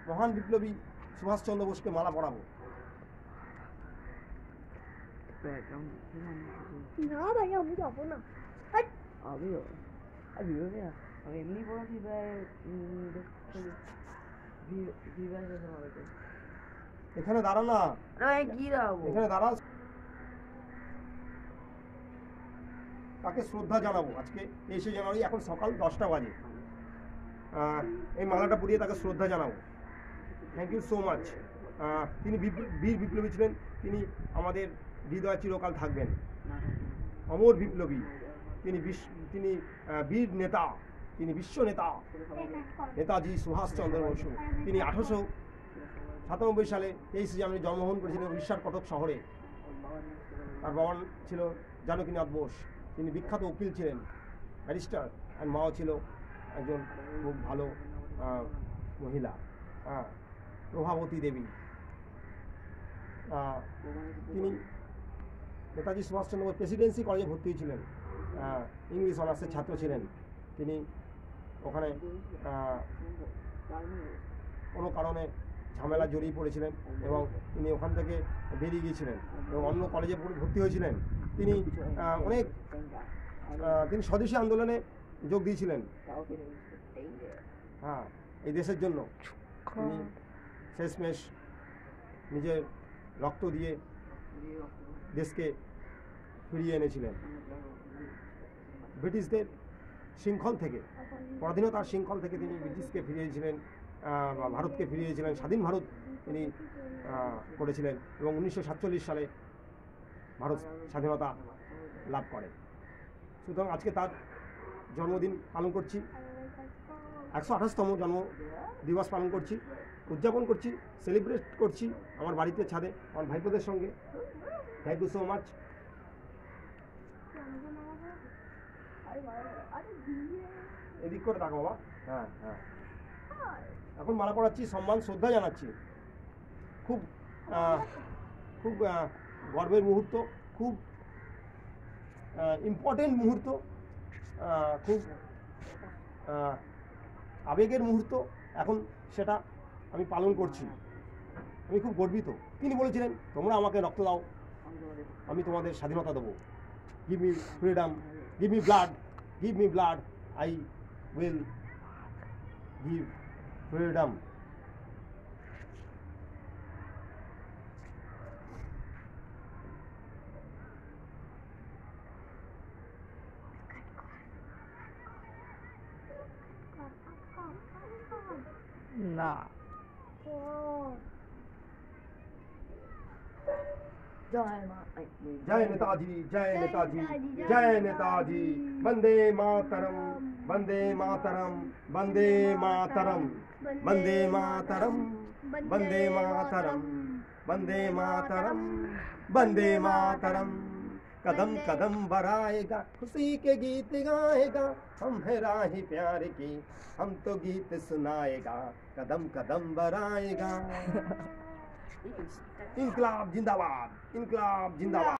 মহান বিপ্লবী সুভাষচন্দ্র বোসকে মালা পরাবো। না ভাই আমি যাবো না। আমিও এমনি পড়াচ্ছি এখানে দাঁড়া না, কি দাঁড়াবো? এখানে দাঁড়া। তাকে শ্রদ্ধা জানাবো আজকে 23শে জানুয়ারি, এখন সকাল 10টা বাজে। এই মালাটা পরিয়ে তাকে শ্রদ্ধা জানাবো। Thank you so much. তিনি বীর বিপ্লবী ছিলেন, তিনি আমাদের হৃদয়ে চিরকাল থাকবেন। অমর বিপ্লবী তিনি, তিনি বীর নেতা, তিনি বিশ্ব নেতা নেতাজি সুভাষচন্দ্র বসু। তিনি 1897 সালে 23শে জানুয়ারি জন্মগ্রহণ করেছিলেন উড়িষ্যার কটক শহরে। তার বাবা ছিল জানকীনাথ বোস, তিনি বিখ্যাত উকিল ছিলেন, ব্যারিস্টার। আর মাও ছিল একজন খুব ভালো মহিলা, প্রভাবতী দেবী। তিনি নেতাজি সুভাষচন্দ্র বোস প্রেসিডেন্সি কলেজে ভর্তি হয়েছিলেন, ইংলিশ অনার্সের ছাত্র ছিলেন। তিনি ওখানে কোনো কারণে ঝামেলা জড়িয়ে পড়েছিলেন এবং তিনি ওখান থেকে বেরিয়ে গিয়েছিলেন এবং অন্য কলেজে ভর্তি হয়েছিলেন। তিনি তিনি স্বদেশী আন্দোলনে যোগ দিয়েছিলেন, এই দেশের জন্য। তিনি শেষমেশ নিজের রক্ত দিয়ে দেশকে ফিরিয়ে এনেছিলেন ব্রিটিশদের শৃঙ্খল থেকে, পরাধীনতার শৃঙ্খল থেকে তিনি ব্রিটিশকে ফিরিয়েছিলেন, ভারতকে ফিরিয়েছিলেন। স্বাধীন ভারত তিনি করেছিলেন এবং 1947 সালে ভারত স্বাধীনতা লাভ করে। সুতরাং আজকে তার জন্মদিন পালন করছি, 128তম জন্ম দিবস পালন করছি, উদযাপন করছি, সেলিব্রেট করছি আমার বাড়িতে ছাদে আমার ভাইপোদের সঙ্গে। Thank you so much. এদিক করে থাকো বাবা। হ্যাঁ হ্যাঁ, এখন মালা পড়াচ্ছি, সম্মান শ্রদ্ধা জানাচ্ছি। খুব খুব গর্বের মুহূর্ত, খুব ইম্পর্টেন্ট মুহূর্ত, খুব আবেগের মুহূর্ত। এখন সেটা আমি পালন করছি, আমি খুব গর্বিত। তিনি বলেছিলেন তোমরা আমাকে রক্ত দাও, আমি তোমাদের স্বাধীনতা দেবো। Give me freedom, give me blood, give me blood, I will give freedom. না जय नेताजी, जय नेताजी, जय नेताजी। वंदे मातरम, वंदे मातरम, वंदे मातरम, वंदे मातरम, वंदे मातरम, वंदे मातरम, वंदे मातरम। कदम कदम बढ़ाएगा, खुशी के गीत गाएगा, हम है राही प्यार की, हम तो गीत सुनाएगा। कदम कदम बढ़ाएगा। इनकलाब जिंदाबाद, इनकलाब जिंदाबाद।